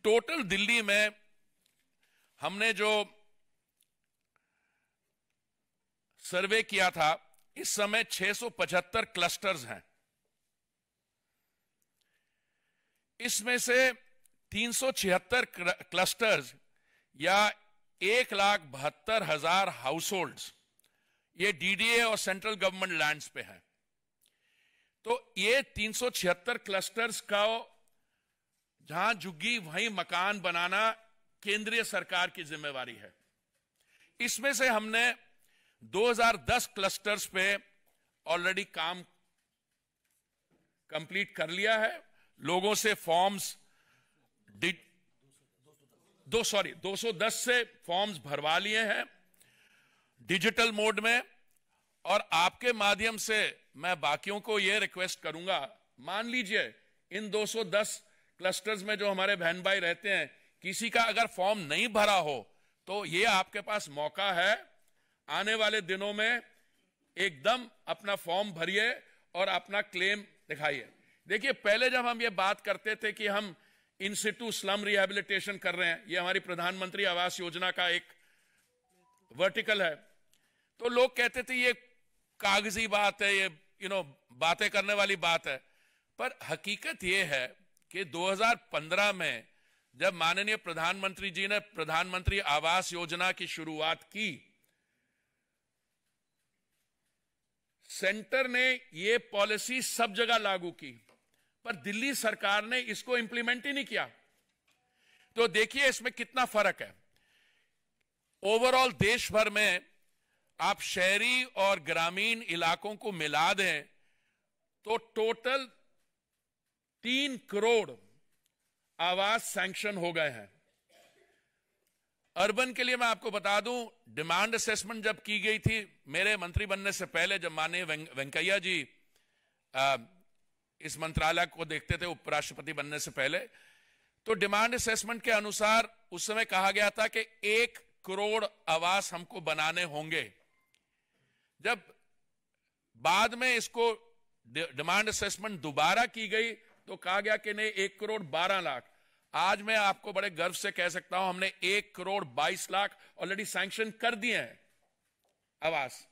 Total Delhi में हमने जो सर्वे किया था, इस समय 675 क्लस्टर्स हैं। इसमें से 376 क्लस्टर्स या 1,72,000 हाउसहोल्ड्स ये डीडीए और सेंट्रल गवर्नमेंट लैंड्स पे हैं। तो ये 376 क्लस्टर्स का जहां झुग्गी वहीं मकान बनाना केंद्रीय सरकार की जिम्मेवारी है। इसमें से हमने 2010 क्लस्टर्स पे ऑलरेडी काम कंप्लीट कर लिया है। लोगों से फॉर्म्स 210 से फॉर्म्स भरवा लिए हैं डिजिटल मोड में। और आपके माध्यम से मैं बाकियों को यह रिक्वेस्ट करूंगा, मान लीजिए इन 210 क्लस्टर्स में जो हमारे बहन भाई रहते हैं, किसी का अगर फॉर्म नहीं भरा हो तो ये आपके पास मौका है, आने वाले दिनों में एकदम अपना फॉर्म भरिए और अपना क्लेम दिखाइए। देखिए, पहले जब हम ये बात करते थे कि हम इन सिटू स्लम रिहेबिलिटेशन कर रहे हैं, ये हमारी प्रधानमंत्री आवास योजना का एक वर्टिकल है, तो लोग कहते थे ये कागजी बात है, ये बातें करने वाली बात है। पर हकीकत ये है कि 2015 में जब माननीय प्रधानमंत्री जी ने प्रधानमंत्री आवास योजना की शुरुआत की, सेंटर ने ये पॉलिसी सब जगह लागू की, पर दिल्ली सरकार ने इसको इंप्लीमेंट ही नहीं किया। तो देखिए इसमें कितना फर्क है। ओवरऑल देश भर में आप शहरी और ग्रामीण इलाकों को मिला दें तो टोटल 3 करोड़ आवास सैंक्शन हो गए हैं। अर्बन के लिए मैं आपको बता दूं, डिमांड असेसमेंट जब की गई थी मेरे मंत्री बनने से पहले, जब माननीय वेंकैया जी इस मंत्रालय को देखते थे उपराष्ट्रपति बनने से पहले, तो डिमांड असेसमेंट के अनुसार उस समय कहा गया था कि 1 करोड़ आवास हमको बनाने होंगे। जब बाद में इसको डिमांड असेसमेंट दोबारा की गई तो कहा गया कि नहीं 1 करोड़ 12 लाख। आज मैं आपको बड़े गर्व से कह सकता हूं हमने 1 करोड़ 22 लाख ऑलरेडी सैंक्शन कर दिए हैं आवास,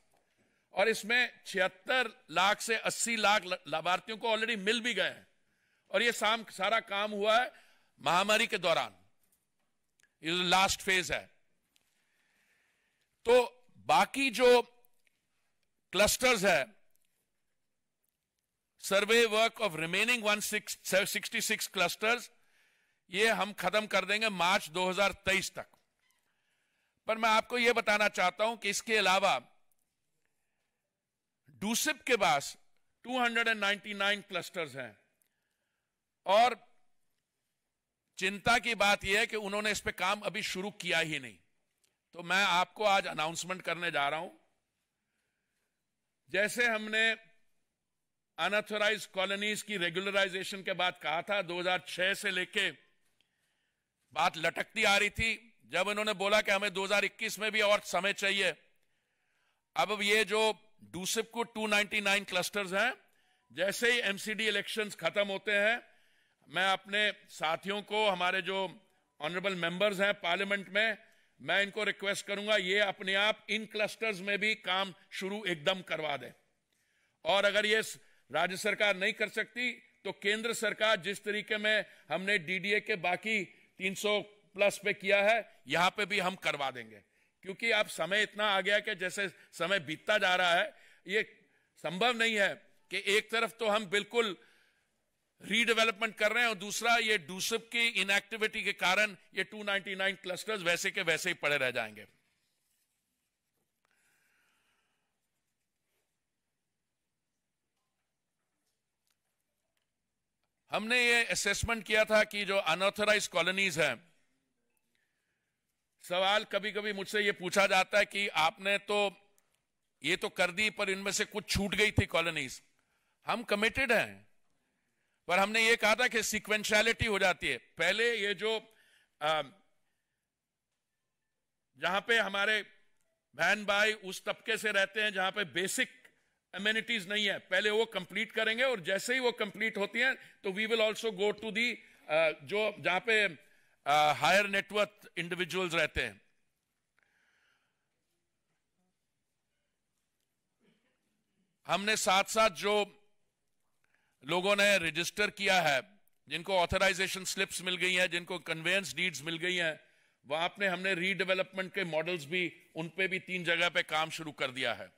और इसमें 76 लाख से 80 लाख लाभार्थियों को ऑलरेडी मिल भी गए हैं। और ये सारा काम हुआ है महामारी के दौरान, ये लास्ट फेज है। तो बाकी जो क्लस्टर्स है, सर्वे वर्क ऑफ रिमेनिंग 166 क्लस्टर्स, ये हम खत्म कर देंगे मार्च 2023 तक। पर मैं आपको यह बताना चाहता हूं कि इसके अलावा डूसिप के पास 299 क्लस्टर्स हैं, और चिंता की बात यह है कि उन्होंने इस पे काम अभी शुरू किया ही नहीं। तो मैं आपको आज अनाउंसमेंट करने जा रहा हूं, जैसे हमने अनऑथराइज्ड कॉलोनीज की रेगुलराइजेशन के बाद कहा था, 2006 से लेके बात लटकती आ रही थी। जब इन्होंने बोला कि हमें 2021 में भी और समय चाहिए, अब ये जो डूसिप को 299 क्लस्टर्स हैं, जैसे ही एमसीडी इलेक्शंस खत्म होते हैं, मैं अपने साथियों को, हमारे जो ऑनरेबल मेंबर्स हैं पार्लियामेंट में, मैं इनको रिक्वेस्ट करूंगा ये अपने आप इन क्लस्टर्स में भी काम शुरू एकदम करवा दें। और अगर ये राज्य सरकार नहीं कर सकती तो केंद्र सरकार, जिस तरीके में हमने डीडीए के बाकी 300 प्लस पे किया है, यहां पे भी हम करवा देंगे। क्योंकि अब समय इतना आ गया कि जैसे समय बीतता जा रहा है, ये संभव नहीं है कि एक तरफ तो हम बिल्कुल रीडेवलपमेंट कर रहे हैं और दूसरा ये डूसिप की इनएक्टिविटी के कारण ये 299 क्लस्टर्स वैसे के वैसे ही पड़े रह जाएंगे। हमने ये असेसमेंट किया था कि जो अनऑथराइज्ड कॉलोनीज हैं, सवाल कभी कभी मुझसे ये पूछा जाता है कि आपने तो ये तो कर दी पर इनमें से कुछ छूट गई थी कॉलोनीज। हम कमिटेड हैं, पर हमने ये कहा था कि सीक्वेंशियलिटी हो जाती है। पहले ये जो जहां पे हमारे बहन भाई उस तबके से रहते हैं जहां पे बेसिक अमेनिटीज नहीं है, पहले वो कंप्लीट करेंगे, और जैसे ही वो कंप्लीट होती हैं तो we will also go to the जो जहां पे हायर नेटवर्थ इंडिविजुअल्स रहते हैं। हमने साथ साथ जो लोगों ने रजिस्टर किया है, जिनको ऑथराइजेशन स्लिप्स मिल गई हैं, जिनको कन्वेंस डीड्स मिल गई हैं, वहां पे हमने रीडेवलपमेंट के मॉडल्स भी, उन पे भी 3 जगह पे काम शुरू कर दिया है।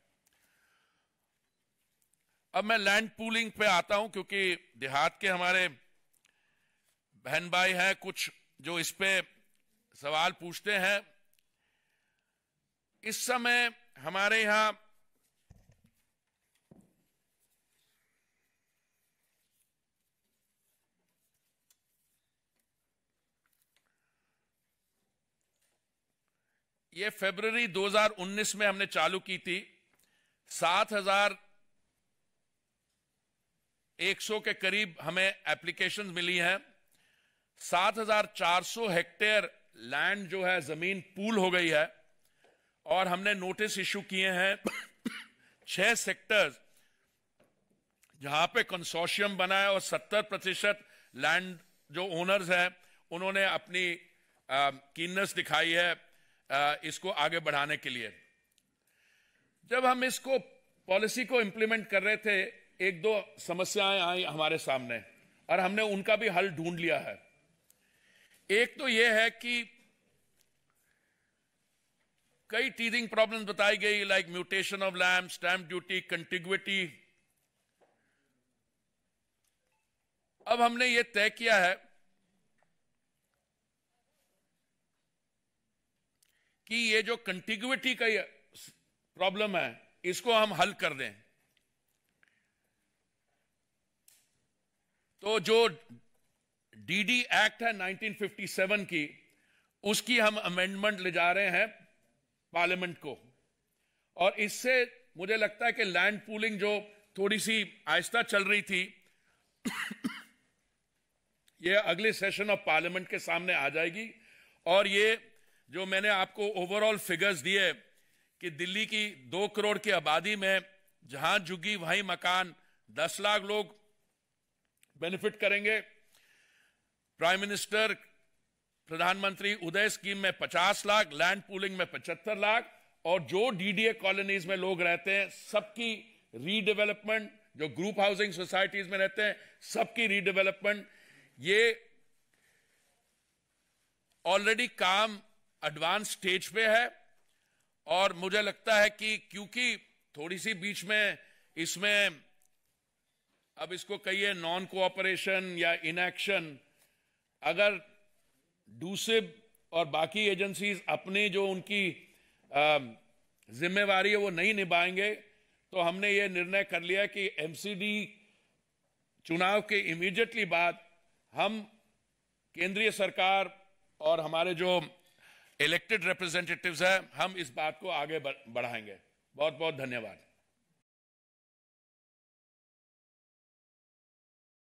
अब मैं लैंड पूलिंग पे आता हूं, क्योंकि देहात के हमारे बहन भाई हैं कुछ जो इस पे सवाल पूछते हैं। इस समय हमारे यहां ये फरवरी 2019 में हमने चालू की थी। 7,100 के करीब हमें एप्लीकेशंस मिली हैं। 7,400 हेक्टेयर लैंड जो है, जमीन पूल हो गई है, और हमने नोटिस इशू किए हैं 6 सेक्टर्स जहां पे कंसोर्शियम बना है, और 70% लैंड जो ओनर्स हैं उन्होंने अपनी कीननेस दिखाई है इसको आगे बढ़ाने के लिए। जब हम इसको पॉलिसी को इंप्लीमेंट कर रहे थे, 1-2 समस्याएं आई हमारे सामने, और हमने उनका भी हल ढूंढ लिया है। एक तो यह है कि कई टीजिंग प्रॉब्लम्स बताई गई, like mutation of land, stamp duty, contiguity. अब हमने ये तय किया है कि ये जो कंटिग्विटी का प्रॉब्लम है, इसको हम हल कर दें। तो जो डीडी एक्ट है 1957 की, उसकी हम अमेंडमेंट ले जा रहे हैं पार्लियामेंट को, और इससे मुझे लगता है कि लैंड पूलिंग जो थोड़ी सी आहिस्ता चल रही थी ये अगले सेशन ऑफ पार्लियामेंट के सामने आ जाएगी। और ये जो मैंने आपको ओवरऑल फिगर्स दिए कि दिल्ली की 2 करोड़ की आबादी में जहां झुग्गी वहीं मकान, 10 लाख लोग बेनिफिट करेंगे। प्राइम मिनिस्टर प्रधानमंत्री उदय स्कीम में 50 लाख, लैंड पूलिंग में 75 लाख, और जो डीडीए कॉलोनीज में लोग रहते हैं सबकी रीडेवलपमेंट, जो ग्रुप हाउसिंग सोसाइटीज में रहते हैं सबकी रीडेवलपमेंट। ये ऑलरेडी काम एडवांस स्टेज पे है, और मुझे लगता है कि क्योंकि थोड़ी सी बीच में इसमें अब इसको कहिए नॉन कोऑपरेशन या इनएक्शन, अगर डूसिब और बाकी एजेंसीज अपनी जो उनकी जिम्मेवारी है वो नहीं निभाएंगे, तो हमने ये निर्णय कर लिया कि एमसीडी चुनाव के इमीडिएटली बाद हम केंद्रीय सरकार और हमारे जो इलेक्टेड रिप्रेजेंटेटिव्स हैं, हम इस बात को आगे बढ़ाएंगे। बहुत बहुत धन्यवाद।